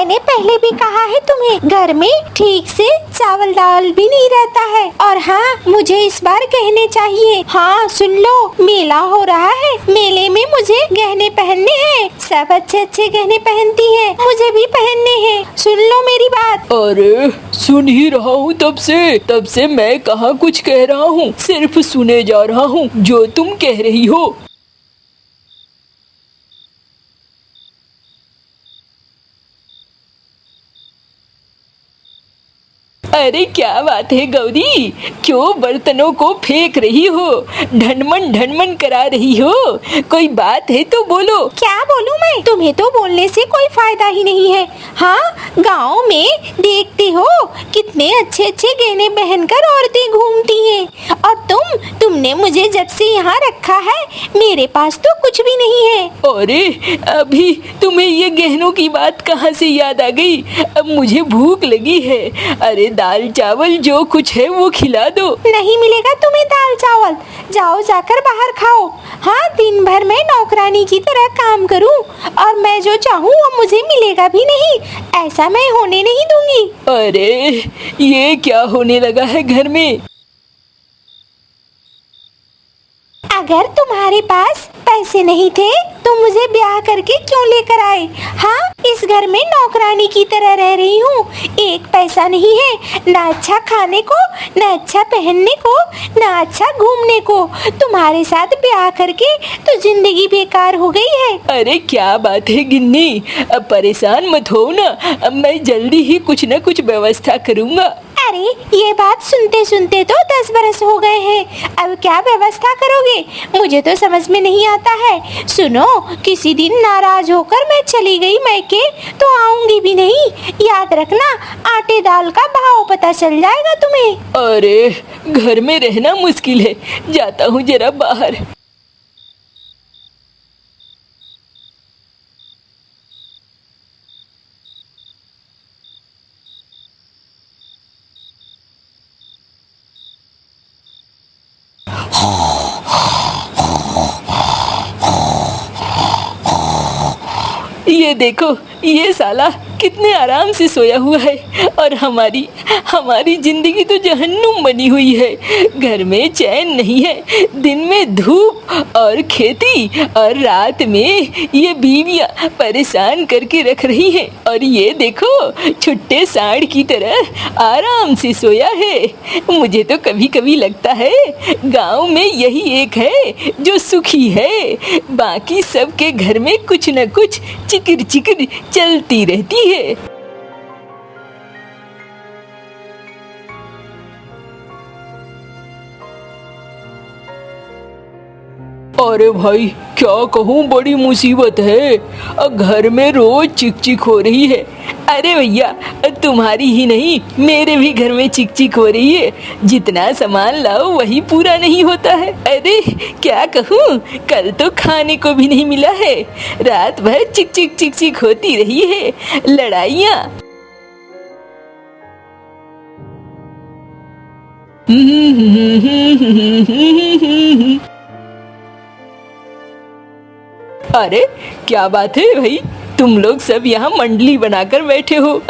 मैंने पहले भी कहा है तुम्हें, घर में ठीक से चावल दाल भी नहीं रहता है। और हाँ, मुझे इस बार गहने चाहिए। हाँ सुन लो, मेला हो रहा है, मेले में मुझे गहने पहनने हैं। सब अच्छे अच्छे गहने पहनती है, मुझे भी पहनने हैं। सुन लो मेरी बात। अरे सुन ही रहा हूँ तब से मैं कहाँ कुछ कह रहा हूँ, सिर्फ सुने जा रहा हूँ जो तुम कह रही हो। अरे क्या बात है गौरी, क्यों बर्तनों को फेंक रही हो, ढनमन करा रही हो? कोई बात है तो बोलो। क्या बोलूं मैं? तुम्हें तो बोलने से कोई फायदा ही नहीं है। हाँ, गांव में देखते हो कितने अच्छे अच्छे गहने पहनकर औरतें घूमती हैं, और तुमने मुझे जब से यहाँ रखा है मेरे पास तो कुछ भी नहीं है। अरे अभी तुम्हें ये गहनों की बात कहाँ से याद आ गई? अब मुझे भूख लगी है। अरे दाल चावल जो कुछ है वो खिला दो। नहीं मिलेगा तुम्हें दाल चावल, जाओ जाकर बाहर खाओ। हाँ, दिन भर मैं नौकरानी की तरह काम करूं और मैं जो चाहूं वो मुझे मिलेगा भी नहीं, ऐसा मैं होने नहीं दूंगी। अरे ये क्या होने लगा है घर में? अगर तुम्हारे पास पैसे नहीं थे तो मुझे ब्याह करके क्यों लेकर आए? हाँ, इस घर में नौकरानी की तरह रह रही हूँ, एक पैसा नहीं है, ना अच्छा खाने को, ना अच्छा पहनने को, ना अच्छा घूमने को। तुम्हारे साथ ब्याह करके तो जिंदगी बेकार हो गई है। अरे क्या बात है गिन्नी, अब परेशान मत हो ना, अब मैं जल्दी ही कुछ न कुछ व्यवस्था करूँगा। अरे ये बात सुनते सुनते तो 10 बरस हो गए हैं, अब क्या व्यवस्था करोगे? मुझे तो समझ में नहीं आता है। सुनो, किसी दिन नाराज होकर मैं चली गई मैके तो आऊंगी भी नहीं, याद रखना, आटे दाल का भाव पता चल जाएगा तुम्हें। अरे घर में रहना मुश्किल है, जाता हूँ जरा बाहर। ये देखो, ये साला कितने आराम से सोया हुआ है, और हमारी जिंदगी तो जहन्नुम बनी हुई है। घर में चैन नहीं है, दिन में धूप और खेती, और रात में ये बीवियां परेशान करके रख रही हैं। और ये देखो, छुट्टे सांड की तरह आराम से सोया है। मुझे तो कभी कभी लगता है गांव में यही एक है जो सुखी है, बाकी सबके घर में कुछ न कुछ चिकिर चिकिर चलती रहती है। अरे भाई क्या कहूँ, बड़ी मुसीबत है, घर में रोज चिक चिक हो रही है। अरे भैया, तुम्हारी ही नहीं मेरे भी घर में चिक चिक हो रही है, जितना सामान लाओ वही पूरा नहीं होता है। अरे क्या कहूँ, कल तो खाने को भी नहीं मिला है, रात भर चिक चिक चिक चिक होती रही है, लड़ाइयाँ। अरे क्या बात है भाई, तुम लोग सब यहाँ मंडली बनाकर बैठे हो,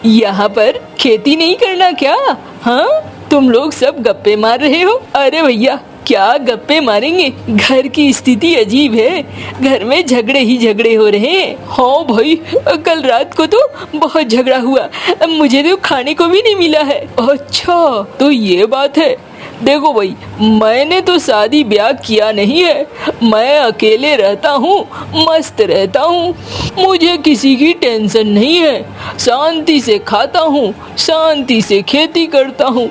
यहाँ पर खेती नहीं करना क्या? हाँ, तुम लोग सब गप्पे मार रहे हो। अरे भैया क्या गप्पे मारेंगे, घर की स्थिति अजीब है, घर में झगड़े ही झगड़े हो रहे हैं। हाँ भाई, कल रात को तो बहुत झगड़ा हुआ, मुझे तो खाने को भी नहीं मिला है। अच्छा तो ये बात है। देखो भाई, मैंने तो शादी ब्याह किया नहीं है, मैं अकेले रहता हूँ, मस्त रहता हूँ, मुझे किसी की टेंशन नहीं है, शांति से खाता हूँ, शांति से खेती करता हूँ,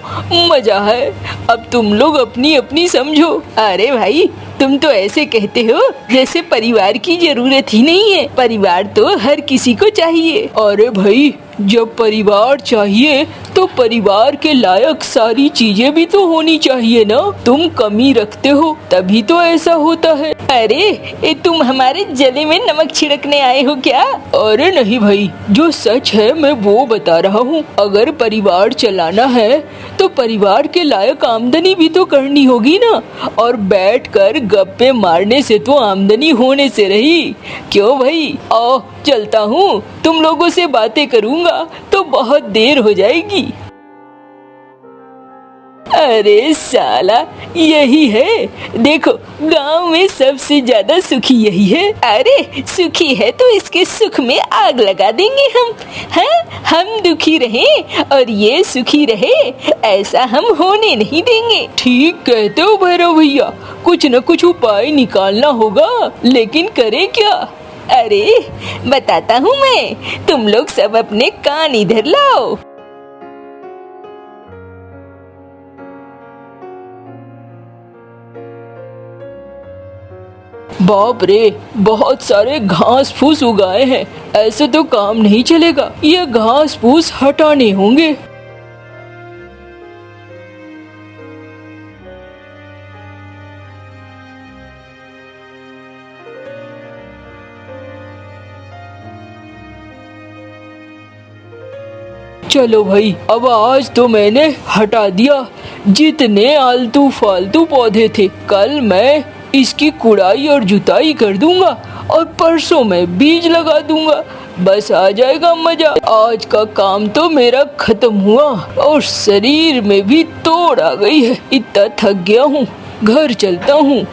मजा है। अब तुम लोग अपनी अपनी समझो। अरे भाई, तुम तो ऐसे कहते हो जैसे परिवार की जरूरत ही नहीं है, परिवार तो हर किसी को चाहिए। अरे भाई, जब परिवार चाहिए तो परिवार के लायक सारी चीजें भी तो होनी चाहिए ना, तुम कमी रखते हो तभी तो ऐसा होता है। अरे तुम हमारे जले में नमक छिड़कने आए हो क्या? अरे नहीं भाई, जो सच है मैं वो बता रहा हूँ। अगर परिवार चलाना है तो परिवार के लायक आमदनी भी तो करनी होगी ना, और बैठकर गप्पे मारने से तो आमदनी होने से रही। क्यों भाई, आओ चलता हूँ, तुम लोगों से बातें करूँगा तो बहुत देर हो जाएगी। अरे साला, यही है, देखो गांव में सबसे ज्यादा सुखी यही है। अरे सुखी है तो इसके सुख में आग लगा देंगे हम, हैं? हम दुखी रहें और ये सुखी रहे, ऐसा हम होने नहीं देंगे। ठीक कहते हो भैरव भैया, कुछ न कुछ उपाय निकालना होगा, लेकिन करे क्या? अरे बताता हूँ मैं, तुम लोग सब अपने कान इधर लाओ। बाप रे, बहुत सारे घास फूस उगाए हैं, ऐसे तो काम नहीं चलेगा, ये घास फूस हटाने होंगे। चलो भाई, अब आज तो मैंने हटा दिया जितने आलतू फालतू पौधे थे। कल मैं इसकी कुड़ाई और जुताई कर दूंगा और परसों में बीज लगा दूंगा, बस आ जाएगा मजा। आज का काम तो मेरा खत्म हुआ और शरीर में भी तोड़ आ गई है, इतना थक गया हूँ, घर चलता हूँ।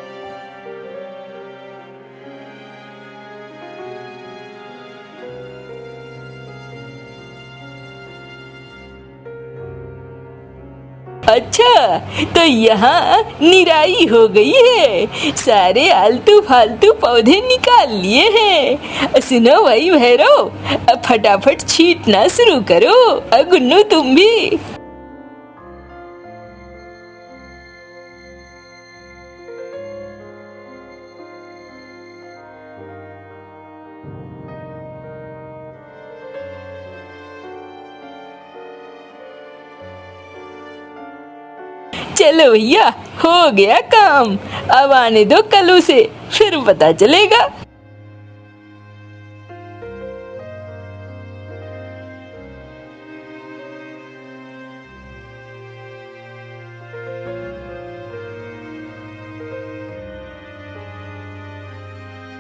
अच्छा, तो यहाँ निराई हो गई है, सारे आलतू फालतू पौधे निकाल लिए हैं। सुनो भाई भैरव, अब फटाफट छींटना शुरू करो। गुन्नू तुम भी। चलो भैया, हो गया काम, अब आने दो कल से, फिर पता चलेगा।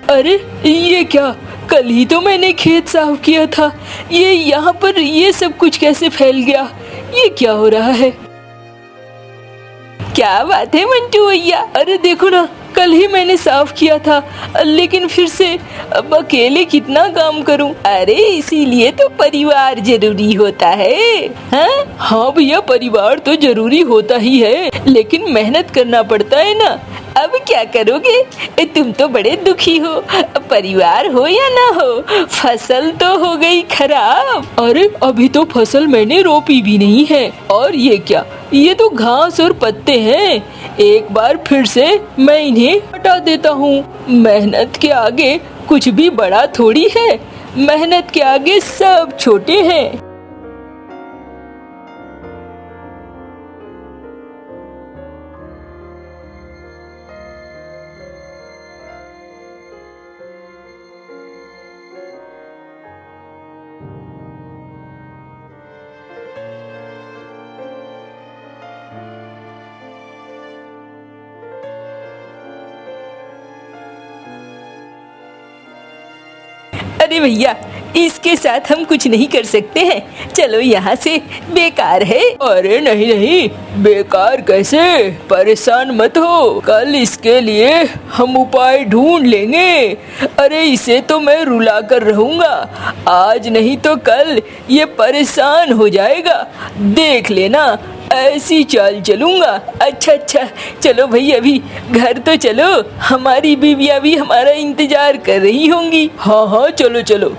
अरे ये क्या, कल ही तो मैंने खेत साफ किया था, ये यहाँ पर ये सब कुछ कैसे फैल गया? ये क्या हो रहा है? क्या बात है मंटू भैया, अरे देखो ना, कल ही मैंने साफ किया था, लेकिन फिर से अब अकेले कितना काम करूं? अरे इसीलिए तो परिवार जरूरी होता है। हाँ भैया, परिवार तो जरूरी होता ही है, लेकिन मेहनत करना पड़ता है ना। अब क्या करोगे, तुम तो बड़े दुखी हो, परिवार हो या ना हो, फसल तो हो गई खराब। अरे अभी तो फसल मैंने रोपी भी नहीं है, और ये क्या, ये तो घास और पत्ते हैं, एक बार फिर से मैं इन्हें हटा देता हूँ। मेहनत के आगे कुछ भी बड़ा थोड़ी है, मेहनत के आगे सब छोटे हैं। अरे भैया, इसके साथ हम कुछ नहीं कर सकते हैं, चलो यहाँ से, बेकार है। अरे नहीं नहीं, बेकार कैसे, परेशान मत हो, कल इसके लिए हम उपाय ढूंढ लेंगे। अरे इसे तो मैं रुला कर रहूंगा, आज नहीं तो कल ये परेशान हो जाएगा, देख लेना, ऐसी चाल चलूंगा। अच्छा, चलो भाई, अभी घर तो चलो, हमारी बीवियां भी हमारा इंतजार कर रही होंगी। हाँ, चलो चलो।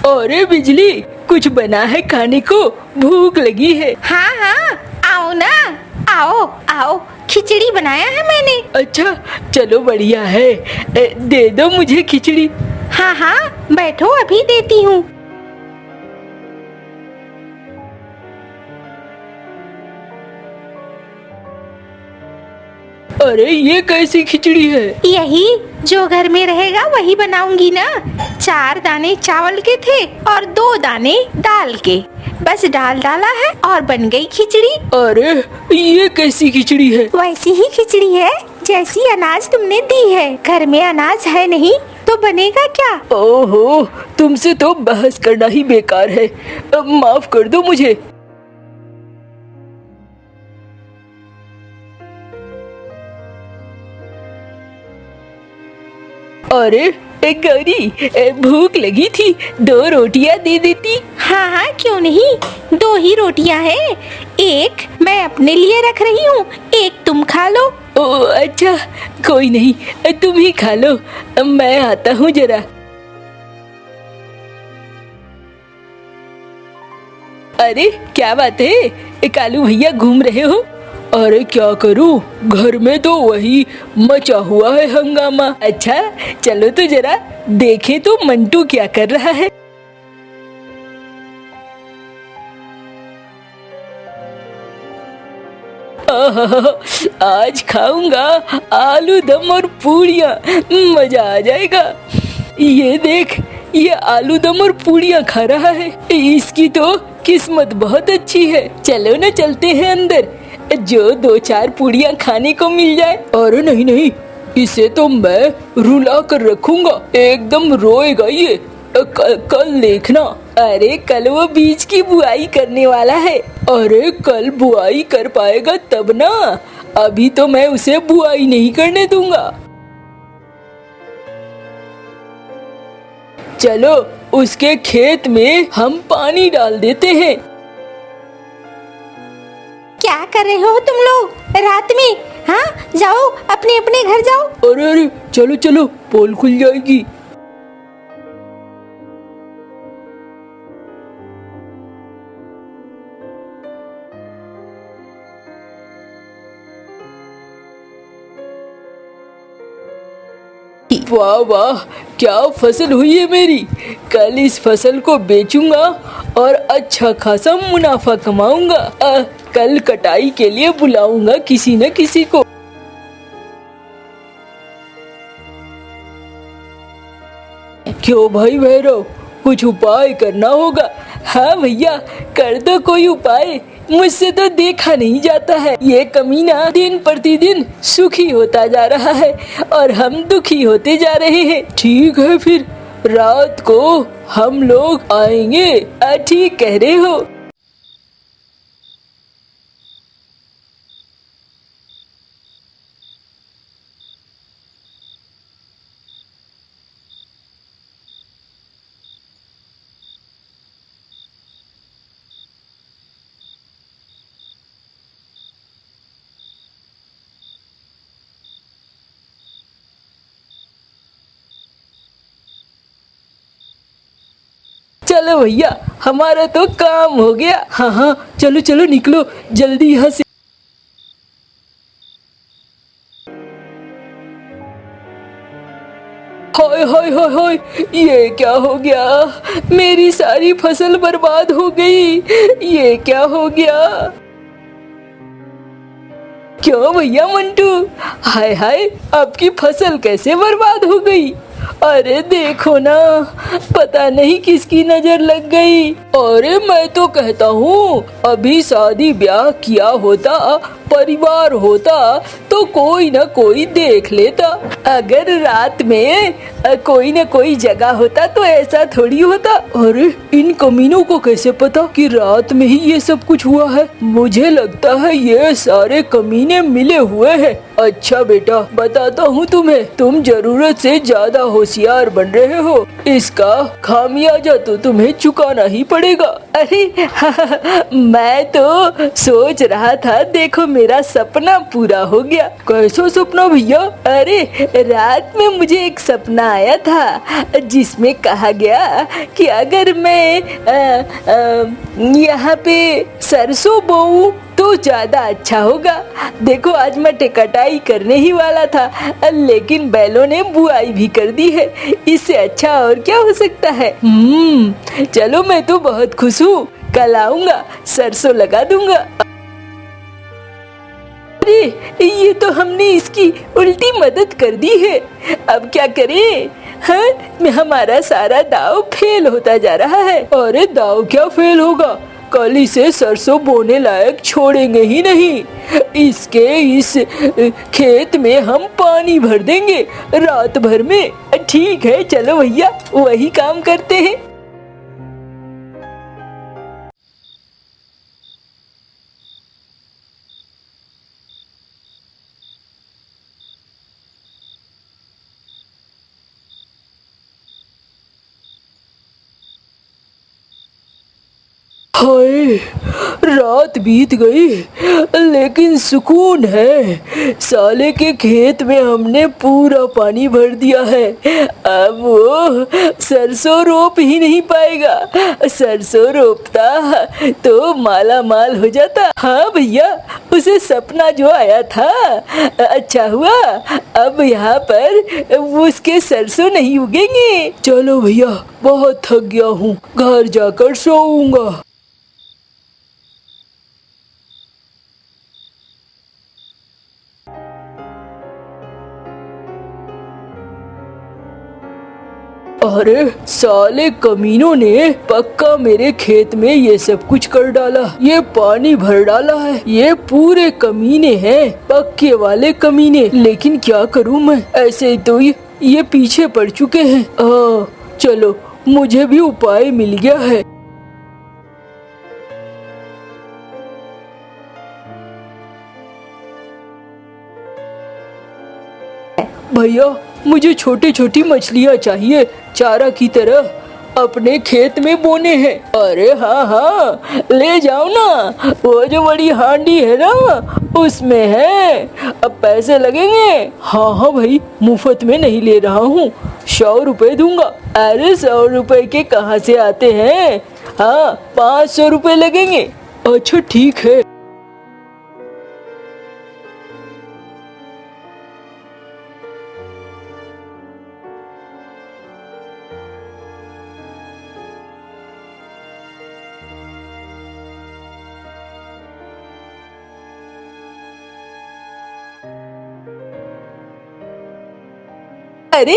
अरे बिजली, कुछ बना है खाने को, भूख लगी है। हाँ, आओ ना, आओ, खिचड़ी बनाया है मैंने। अच्छा, चलो बढ़िया है, दे दो मुझे खिचड़ी। हाँ, बैठो, अभी देती हूँ। अरे ये कैसी खिचड़ी है? यही जो घर में रहेगा वही बनाऊंगी ना। 4 दाने चावल के थे और 2 दाने दाल के, बस दाल डाला है और बन गई खिचड़ी। अरे ये कैसी खिचड़ी है? वैसी ही खिचड़ी है जैसी अनाज तुमने दी है। घर में अनाज है नहीं तो बनेगा क्या? ओहो, तुमसे तो बहस करना ही बेकार है। अब माफ कर दो मुझे। अरे गौरी, भूख लगी थी, 2 रोटियां दे देती। हाँ हाँ क्यों नहीं, 2 ही रोटियां हैं। एक मैं अपने लिए रख रही हूँ, एक तुम खा लो। ओ अच्छा, कोई नहीं, तुम ही खा लो, मैं आता हूँ जरा। अरे क्या बात है, कालू भैया घूम रहे हो? अरे क्या करूं, घर में तो वही मचा हुआ है हंगामा। अच्छा चलो तो जरा देखें तो मंटू क्या कर रहा है। आज खाऊंगा आलू दम और पूड़ियाँ, मजा आ जाएगा। ये देख, ये आलू दम और पूड़ियाँ खा रहा है, इसकी तो किस्मत बहुत अच्छी है। चलो ना चलते हैं अंदर, जो 2-4 पूड़ियाँ खाने को मिल जाए। अरे नहीं नहीं, इसे तो मैं रुला कर रखूंगा, एकदम रोएगा ये। कल देखना। अरे कल वो बीज की बुआई करने वाला है। अरे कल बुआई कर पाएगा तब ना, अभी तो मैं उसे बुआई नहीं करने दूंगा। चलो उसके खेत में हम पानी डाल देते हैं। क्या कर रहे हो तुम लोग रात में? हाँ जाओ अपने अपने घर जाओ। अरे अरे चलो चलो, पोल खुल जाएगी। वाह वाह, क्या फसल हुई है मेरी। कल इस फसल को बेचूंगा और अच्छा खासा मुनाफा कमाऊंगा। कल कटाई के लिए बुलाऊंगा किसी न किसी को। क्यों भाई भैरव, कुछ उपाय करना होगा। हाँ भैया, कर दो कोई उपाय, मुझसे तो देखा नहीं जाता है। ये कमीना दिन प्रतिदिन सुखी होता जा रहा है और हम दुखी होते जा रहे हैं। ठीक है फिर रात को हम लोग आएंगे। ठीक कह रहे हो। चलो भैया, हमारा तो काम हो गया। हाँ हाँ चलो चलो निकलो जल्दी यहाँ से। हाय हाय हाय हाय, ये क्या हो गया, मेरी सारी फसल बर्बाद हो गई। ये क्या हो गया? क्यों भैया मंटू, हाय हाय, आपकी फसल कैसे बर्बाद हो गई? अरे देखो ना, पता नहीं किसकी नजर लग गई। अरे मैं तो कहता हूँ, अभी शादी ब्याह किया होता, परिवार होता तो कोई न कोई देख लेता। अगर रात में कोई न कोई जगह होता तो ऐसा थोड़ी होता। अरे इन कमीनों को कैसे पता कि रात में ही ये सब कुछ हुआ है? मुझे लगता है ये सारे कमीने मिले हुए हैं। अच्छा बेटा, बताता हूँ तुम्हें, तुम जरूरत से ज्यादा होशियार बन रहे हो, इसका खामियाजा तो तुम्हें चुकाना ही पड़ेगा। अरे मैं तो सोच रहा था, देखो मेरा सपना पूरा हो गया। कैसा सपना भैया? अरे रात में मुझे एक सपना आया था जिसमें कहा गया कि अगर मैं यहाँ पे सरसों बोऊं तो ज्यादा अच्छा होगा। देखो आज मैं कटाई करने ही वाला था, लेकिन बैलों ने बुआई भी कर दी है। इससे अच्छा और क्या हो सकता है? चलो मैं तो बहुत खुश हूँ, कल आऊंगा, सरसों लगा दूंगा। अरे ये तो हमने इसकी उल्टी मदद कर दी है, अब क्या करें? हाँ, हमारा सारा दाव फेल होता जा रहा है। अरे दाव क्या फेल होगा, कल इसे सरसों बोने लायक छोड़ेंगे ही नहीं। इसके इस खेत में हम पानी भर देंगे रात भर में। ठीक है, चलो भैया वही काम करते हैं। हाय, रात बीत गई लेकिन सुकून है। साले के खेत में हमने पूरा पानी भर दिया है। अब वो सरसों रोप ही नहीं पाएगा। सरसों रोपता तो माला माल हो जाता। हाँ भैया, उसे सपना जो आया था अच्छा हुआ। अब यहाँ पर उसके सरसों नहीं उगेंगे। चलो भैया, बहुत थक गया हूँ, घर जाकर सोऊंगा। अरे साले कमीनों ने पक्का मेरे खेत में ये सब कुछ कर डाला। ये पानी भर डाला है। ये पूरे कमीने हैं, पक्के वाले कमीने। लेकिन क्या करूं मैं, ऐसे तो ये पीछे पड़ चुके हैं। चलो, मुझे भी उपाय मिल गया है। भैया, मुझे छोटी छोटी मछलियाँ चाहिए, चारा की तरह अपने खेत में बोने हैं। अरे हाँ हाँ, ले जाओ ना, वो जो बड़ी हांडी है ना उसमें है। अब पैसे लगेंगे? हाँ हाँ भाई, मुफ्त में नहीं ले रहा हूँ, 100 रुपए दूंगा। अरे 100 रुपए के कहाँ से आते हैं? हाँ, 500 रुपए लगेंगे। अच्छा ठीक है। अरे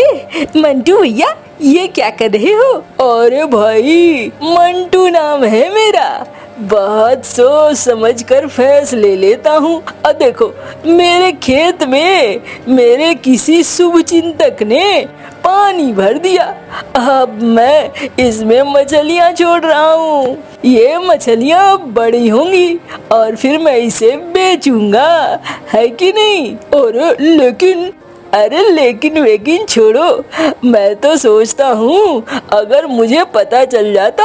मंटू भैया, ये क्या कर रहे हो? अरे भाई, मंटू नाम है मेरा। बहुत सोच समझ कर फैसले लेता हूँ। अब देखो, मेरे खेत में मेरे किसी शुभ चिंतक ने पानी भर दिया। अब मैं इसमें मछलियाँ छोड़ रहा हूँ। ये मछलियाँ बड़ी होंगी और फिर मैं इसे बेचूंगा, है कि नहीं? और लेकिन अरे लेकिन वेकिन छोड़ो, मैं तो सोचता हूँ अगर मुझे पता चल जाता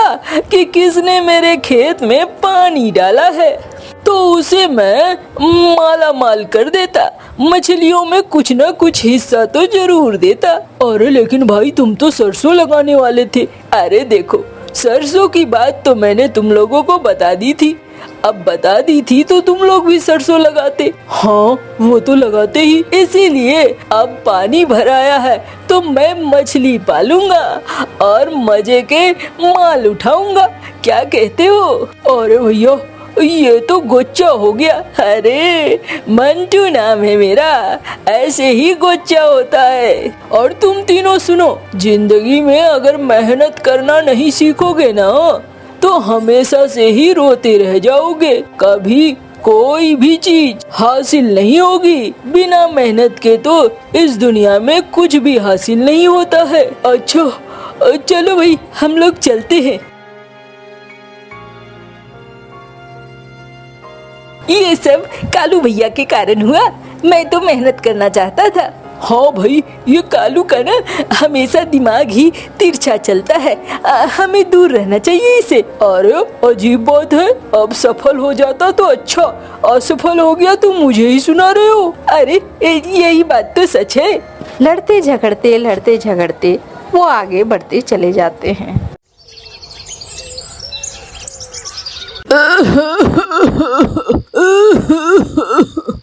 कि किसने मेरे खेत में पानी डाला है तो उसे मैं माला माल कर देता। मछलियों में कुछ न कुछ हिस्सा तो जरूर देता। अरे लेकिन भाई, तुम तो सरसों लगाने वाले थे। अरे देखो, सरसों की बात तो मैंने तुम लोगों को बता दी थी। अब बता दी थी तो तुम लोग भी सरसों लगाते। हाँ, वो तो लगाते ही। इसीलिए अब पानी भराया है तो मैं मछली पालूंगा और मजे के माल उठाऊंगा। क्या कहते हो? अरे भैया, ये तो गोच्चा हो गया। अरे मंटू नाम है मेरा, ऐसे ही गोच्चा होता है। और तुम तीनों सुनो, जिंदगी में अगर मेहनत करना नहीं सीखोगे ना तो हमेशा से ही रोते रह जाओगे। कभी कोई भी चीज हासिल नहीं होगी। बिना मेहनत के तो इस दुनिया में कुछ भी हासिल नहीं होता है। अच्छा चलो भाई, हम लोग चलते हैं। ये सब कालू भैया के कारण हुआ। मैं तो मेहनत करना चाहता था। हाँ भाई, ये कालू का ना हमेशा दिमाग ही तिरछा चलता है। हमें दूर रहना चाहिए इसे। अरे अजीब बात है, अब सफल हो जाता तो अच्छा, असफल हो गया तो मुझे ही सुना रहे हो। अरे यही बात तो सच है। लड़ते झगड़ते वो आगे बढ़ते चले जाते हैं।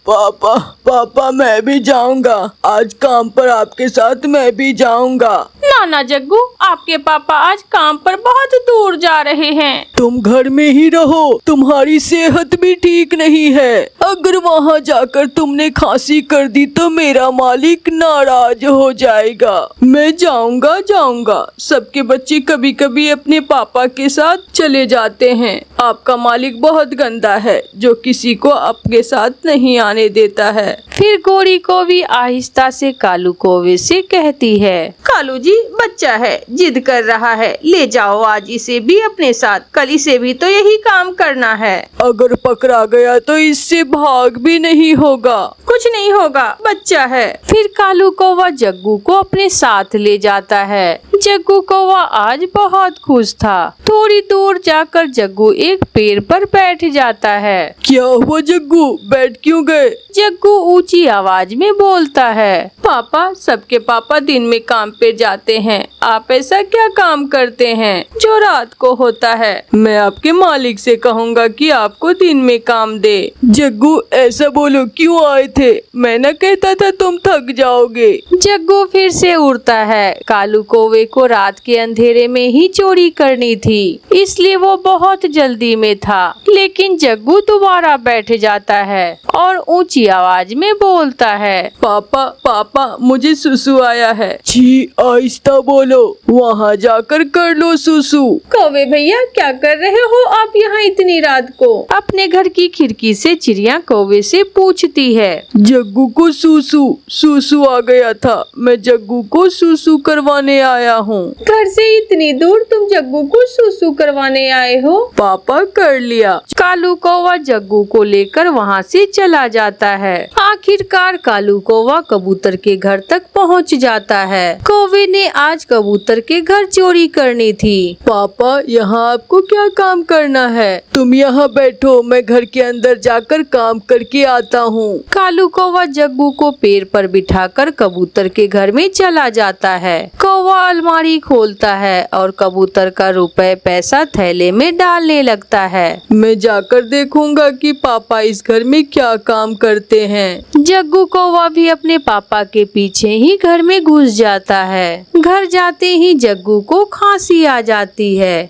पापा पापा मैं भी जाऊंगा, आज काम पर आपके साथ मैं भी जाऊंगा। ना जग्गू, आपके पापा आज काम पर बहुत दूर जा रहे हैं। तुम घर में ही रहो, तुम्हारी सेहत भी ठीक नहीं है। अगर वहाँ जाकर तुमने खांसी कर दी तो मेरा मालिक नाराज हो जाएगा। मैं जाऊंगा। सबके बच्चे कभी कभी अपने पापा के साथ चले जाते हैं। आपका मालिक बहुत गंदा है जो किसी को आपके साथ नहीं आने देता है। फिर गोरी कौवी आहिस्ता से कालू कौवे से कहती है, कालू जी बच्चा है, जिद कर रहा है, ले जाओ आज इसे भी अपने साथ, कल इसे भी तो यही काम करना है। अगर पकड़ा गया तो इससे भाग भी नहीं होगा। कुछ नहीं होगा, बच्चा है। फिर कालू कौवा जग्गू को अपने साथ ले जाता है। जग्गू कौवा आज बहुत खुश था। थोड़ी दूर जाकर जग्गू एक पेड़ पर बैठ जाता है। क्या हुआ जग्गू, बैठ क्यों गए? जग्गू ऊंची आवाज में बोलता है, पापा सबके पापा दिन में काम पे जाते हैं, आप ऐसा क्या काम करते हैं जो रात को होता है? मैं आपके मालिक से कहूँगा कि आपको दिन में काम दे। जग्गू ऐसा बोलो क्यों आए थे? मैं न कहता था तुम थक जाओगे। जग्गू फिर से उड़ता है। कालू कौवे को रात के अंधेरे में ही चोरी करनी थी, इसलिए वो बहुत जल्दी में था। लेकिन जग्गू दोबारा बैठ जाता है और ऊंची आवाज में बोलता है, पापा मुझे सुसु आया है। छी आहिस्ता बोलो, वहाँ जाकर कर लो सुसु। कौवे भैया क्या कर रहे हो आप यहाँ इतनी रात को? अपने घर की खिड़की से चिड़िया कौवे से पूछती है। जग्गू को सुसु आ गया था, मैं जग्गू को सुसु करवाने आया हूँ। घर से इतनी दूर तुम जग्गू को सुसु करवाने आए हो? पापा कर लिया। कालू कौवा जग्गू को लेकर वहाँ से चला जाता है। आखिरकार कालू कौवा कबूतर के घर तक पहुँच जाता है। कौवे ने आज कबूतर के घर चोरी करनी थी। पापा यहाँ आपको क्या काम करना है? तुम यहाँ बैठो, मैं घर के अंदर जाकर काम करके आता हूँ। कालू कौवा जग्गू को पेड़ पर बिठाकर कबूतर के घर में चला जाता है। कौवा अलमारी खोलता है और कबूतर का रुपए पैसा थैले में डालने लगता है। मैं जाकर देखूंगा कि पापा इस घर में क्या काम करते हैं। जग्गू कौवा भी अपने पापा के पीछे ही घर में घुस जाता है। घर जाते ही जग्गू को खांसी आ जाती है।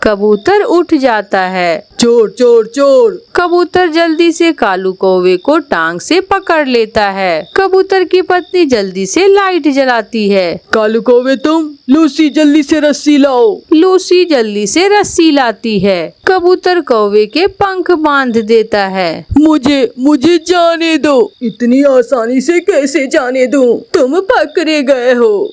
कबूतर उठ जाता है। चोर चोर चोर। कबूतर जल्दी से कालू कौवे को टांग से पकड़ लेता है। कबूतर की पत्नी जल्दी से लाइट जलाती है। कालू कौवे तुम, लूसी जल्दी से रस्सी लाओ। लूसी जल्दी से रस्सी लाती है। कबूतर कौवे के पंख बांध देता है। मुझे जाने दो। इतनी आसानी से कैसे जाने दूं? तुम पकड़े गए हो।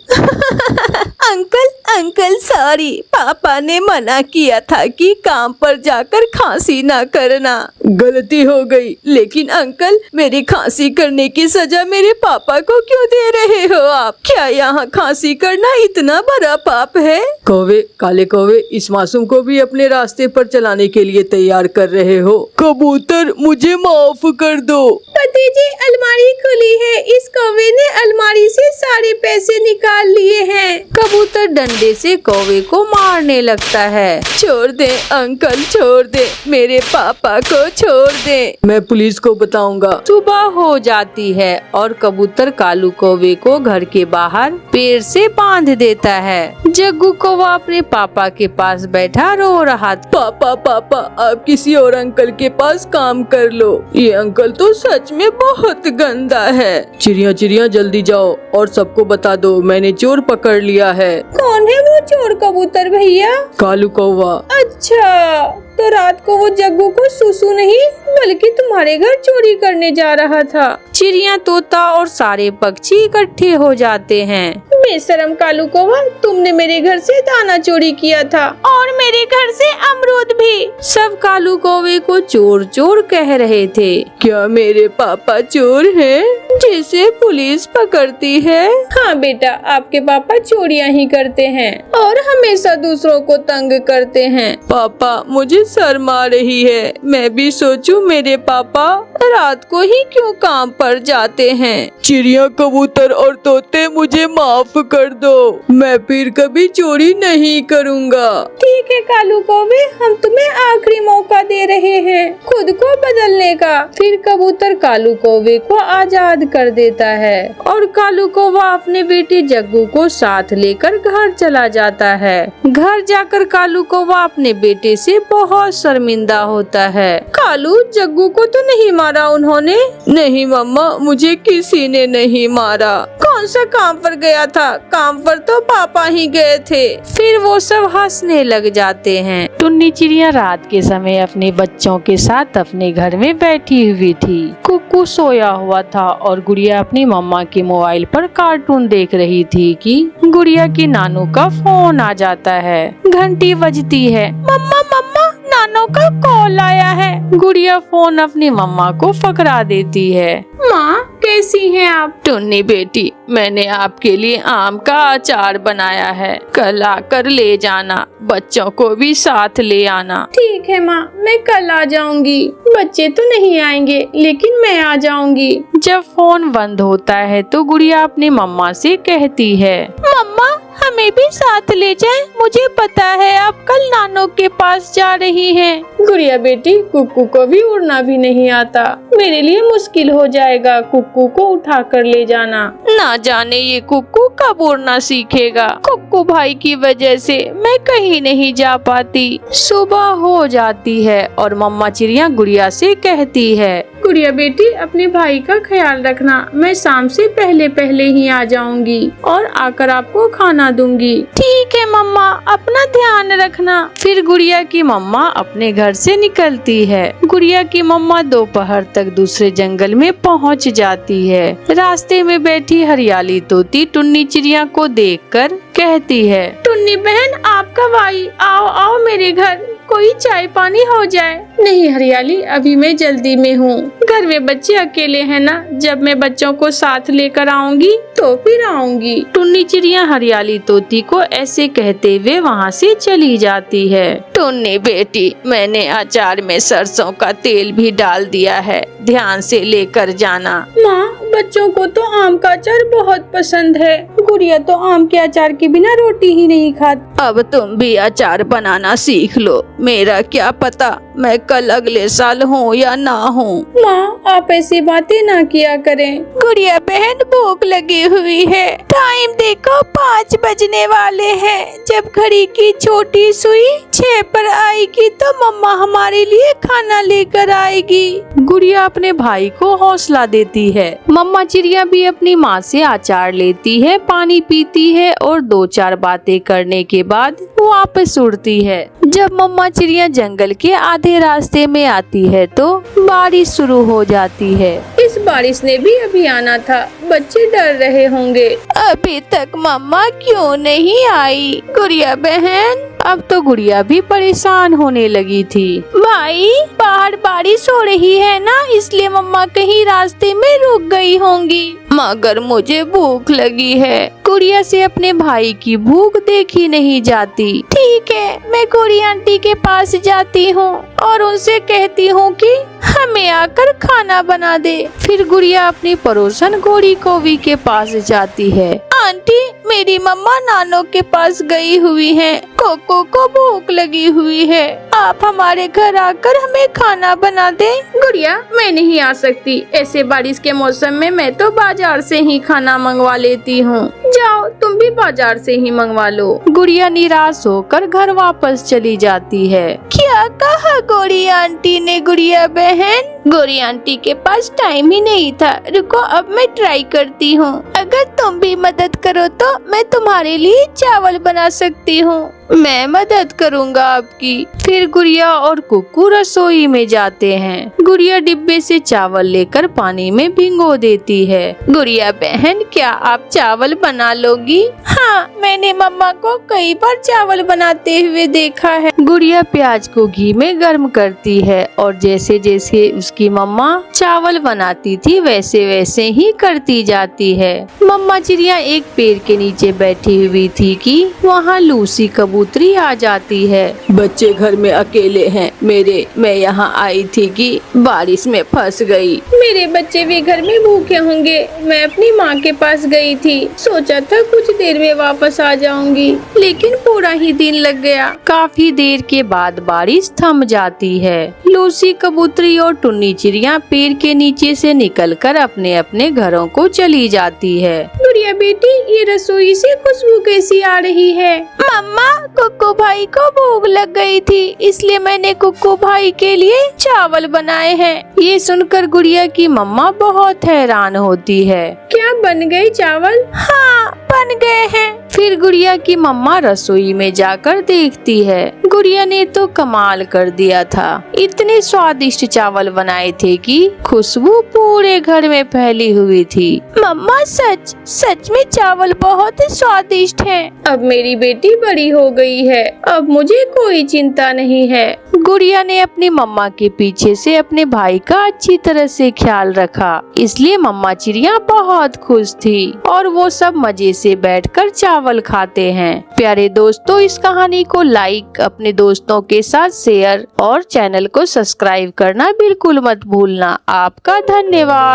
अंकल सॉरी, पापा ने मना किया था कि काम पर जाकर खांसी ना करना। गलती हो गई, लेकिन अंकल मेरी खांसी करने की सजा मेरे पापा को क्यों दे रहे हो आप? क्या यहाँ खांसी करना इतना बड़ा पाप है? कौवे, काले कौवे, इस मासूम को भी अपने रास्ते पर चलाने के लिए तैयार कर रहे हो। कबूतर मुझे माफ कर दो। पति जी अलमारी खुली है, इस कौवे ने अलमारी से सारे पैसे निकाल लिए हैं। कबूतर डंडे से कौवे को मारने लगता है। छोड़ दे अंकल, छोड़ दे, मेरे पापा को छोड़ दे, मैं पुलिस को बताऊंगा। सुबह हो जाती है और कबूतर कालू कौवे को घर के बाहर पेड़ से बांध देता है। जग्गू कौवा अपने पापा के पास बैठा रो रहा था। पापा आप किसी और अंकल के पास काम कर लो, ये अंकल तो सच में बहुत गंदा है। चिड़िया जल्दी जाओ और सबको बता दो मैंने चोर पकड़ लिया है। कौन है वो चोर कबूतर भैया? कालू कौवा। अच्छा, तो रात को वो जग्गू को सुसु नहीं बल्कि तुम्हारे घर चोरी करने जा रहा था। चिड़िया, तोता और सारे पक्षी इकट्ठे हो जाते हैं। बेशरम कालू कौवा, तुमने मेरे घर से दाना चोरी किया था और मेरे घर से अमरूद भी। सब कालू कौवे को चोर चोर कह रहे थे। क्या मेरे पापा चोर हैं जिसे पुलिस पकड़ती है? हाँ बेटा, आपके पापा चोरियां ही करते हैं और हमेशा दूसरों को तंग करते हैं। पापा मुझे शर्म आ रही है, मैं भी सोचूं मेरे पापा रात को ही क्यों काम पर जाते हैं। चिड़िया, कबूतर और तोते मुझे माफ कर दो, मैं फिर कभी चोरी नहीं करूँगा। ठीक है कालू कौवे, हम तुम्हें आखिरी मौका दे रहे हैं खुद को बदलने का। फिर कबूतर कालू कौवे को आजाद कर देता है और कालू कौवा अपने बेटे जग्गू को साथ लेकर घर चला जाता है। घर जाकर कालू कौवा अपने बेटे से बहुत शर्मिंदा होता है। कालू, जग्गू को तो नहीं मारा उन्होंने? नहीं मम्मा, मुझे किसी ने नहीं मारा। कौन सा काम पर गया था? काम पर तो पापा ही गए थे। फिर वो सब हंसने लग जाते हैं। टुन्नी चिड़िया रात के समय अपने बच्चों के साथ अपने घर में बैठी हुई थी। कुक्कू सोया हुआ था और गुड़िया अपनी मम्मा के मोबाइल पर कार्टून देख रही थी कि गुड़िया की नानू का फोन आ जाता है। घंटी बजती है। मम्मा मम्मा, नानू का कॉल आया है। गुड़िया फोन अपनी मम्मा को पकड़ा देती है। माँ, कैसी हैं आप? टुन्नी बेटी, मैंने आपके लिए आम का अचार बनाया है, कल आकर ले जाना। बच्चों को भी साथ ले आना। ठीक है माँ, मैं कल आ जाऊंगी। बच्चे तो नहीं आएंगे, लेकिन मैं आ जाऊंगी। जब फोन बंद होता है तो गुड़िया अपनी मम्मा से कहती है, मम्मा हमें भी साथ ले जाएं। मुझे पता है आप कल नानू के पास जा रही हैं। गुड़िया बेटी, कुक्कू को भी उड़ना भी नहीं आता। मेरे लिए मुश्किल हो जाएगा कुक्कू को उठा कर ले जाना। ना जाने ये कुक्कू कब उड़ना सीखेगा। कुक्कू भाई की वजह से मैं कहीं नहीं जा पाती। सुबह हो जाती है और मम्मा चिड़िया गुड़िया से कहती है, गुड़िया बेटी, अपने भाई का ख्याल रखना। मैं शाम से पहले पहले ही आ जाऊंगी और आकर आपको खाना दूंगी। ठीक है मम्मा, अपना ध्यान रखना। फिर गुड़िया की मम्मा अपने घर से निकलती है। गुड़िया की मम्मा दोपहर तक दूसरे जंगल में पहुंच जाती है। रास्ते में बैठी हरियाली तोती टुन्नी चिड़िया को देखकर कहती है, टुन्नी बहन, आपका भाई, आओ आओ मेरे घर, कोई चाय पानी हो जाए। नहीं हरियाली, अभी मैं जल्दी में हूँ। घर में बच्चे अकेले हैं ना, जब मैं बच्चों को साथ लेकर आऊंगी तो फिर आऊंगी। टुन्नी चिड़िया हरियाली तोती को ऐसे कहते हुए वहाँ से चली जाती है। टुन्नी बेटी, मैंने अचार में सरसों का तेल भी डाल दिया है, ध्यान से लेकर जाना। माँ, बच्चों को तो आम का अचार बहुत पसंद है। गुड़िया तो आम के अचार के बिना रोटी ही नहीं खाती। अब तुम भी अचार बनाना सीख लो। मेरा क्या पता मैं कल अगले साल हूँ या ना हूँ। माँ, आप ऐसी बातें ना किया करें। गुड़िया बहन, भूख लगी हुई है। टाइम देखो, 5 बजने वाले हैं। जब घड़ी की छोटी सुई 6 पर आएगी तो मम्मा हमारे लिए खाना लेकर आएगी। गुड़िया अपने भाई को हौसला देती है। मम्मा चिड़िया भी अपनी माँ से अचार लेती है, पानी पीती है और 2-4 बातें करने के बाद वापस उड़ती है। जब मम्मा चिड़िया जंगल के आधे रास्ते में आती है तो बारिश शुरू हो जाती है। इस बारिश ने भी अभी आना था, बच्चे डर रहे होंगे। अभी तक मम्मा क्यों नहीं आई? गुड़िया बहन, अब तो गुड़िया भी परेशान होने लगी थी। भाई, बाहर बारिश हो रही है ना, इसलिए मम्मा कहीं रास्ते में रुक गई होंगी। मगर मुझे भूख लगी है। गुड़िया से अपने भाई की भूख देखी नहीं जाती। ठीक है, मैं गौरी आंटी के पास जाती हूँ और उनसे कहती हूँ कि हमें आकर खाना बना दे। फिर गुड़िया अपनी पड़ोसन गौरी कौवी के पास जाती है। आंटी, मेरी मम्मा नानू के पास गई हुई हैं। कोको को भूख लगी हुई है, आप हमारे घर आकर हमें खाना बना दे। गुड़िया, मैं नहीं आ सकती। ऐसे बारिश के मौसम में मैं तो बाजार से ही खाना मंगवा लेती हूँ। जाओ, तुम भी बाजार से ही मंगवा लो। गुड़िया निराश होकर घर वापस चली जाती है। क्या कहा गौरी आंटी ने? गुड़िया बहन, गौरी आंटी के पास टाइम ही नहीं था। रुको, अब मैं ट्राई करती हूँ। अगर तुम भी मदद करो तो मैं तुम्हारे लिए चावल बना सकती हूँ। मैं मदद करूँगा आपकी। फिर गुड़िया और कुक्कू रसोई में जाते हैं। गुड़िया डिब्बे से चावल लेकर पानी में भिगो देती है। गुड़िया बहन, क्या आप चावल बना लोगी? हाँ, मैंने मम्मा को कई बार चावल बनाते हुए देखा है। गुड़िया प्याज को घी में गर्म करती है और जैसे जैसे उसकी मम्मा चावल बनाती थी वैसे वैसे ही करती जाती है। मम्मा चिड़िया एक पेड़ के नीचे बैठी हुई थी कि वहाँ लूसी कबूतरी आ जाती है। बच्चे घर में अकेले हैं मेरे, मैं यहाँ आई थी कि बारिश में फंस गई। मेरे बच्चे भी घर में भूखे होंगे, मैं अपनी माँ के पास गई थी, सोचा था कुछ देर में वापस आ जाऊंगी, लेकिन पूरा ही दिन लग गया। काफी देर के बाद बारिश थम जाती है। लूसी कबूतरी और टुन्नी चिड़िया पेड़ के नीचे से निकलकर अपने अपने घरों को चली जाती है। गुड़िया बेटी, ये रसोई से खुशबू कैसी आ रही है? मम्मा, कुक्कू भाई को भूख लग गई थी, इसलिए मैंने कुक्कू भाई के लिए चावल बनाए हैं। ये सुनकर गुड़िया की मम्मा बहुत हैरान होती है। क्या बन गए चावल? हाँ, बन गए हैं। फिर गुड़िया की मम्मा रसोई में जाकर देखती है। गुड़िया ने तो कमाल कर दिया था, इतने स्वादिष्ट चावल बनाए थे कि खुशबू पूरे घर में फैली हुई थी। मम्मा, सच में चावल बहुत स्वादिष्ट हैं। अब मेरी बेटी बड़ी हो गई है, अब मुझे कोई चिंता नहीं है। गुड़िया ने अपनी मम्मा के पीछे से अपने भाई का अच्छी तरह से ख्याल रखा, इसलिए मम्मा चिड़िया बहुत खुश थी और वो सब मजे से बैठकर चावल खाते हैं। प्यारे दोस्तों, इस कहानी को लाइक, अपने दोस्तों के साथ शेयर और चैनल को सब्सक्राइब करना बिल्कुल मत भूलना। आपका धन्यवाद।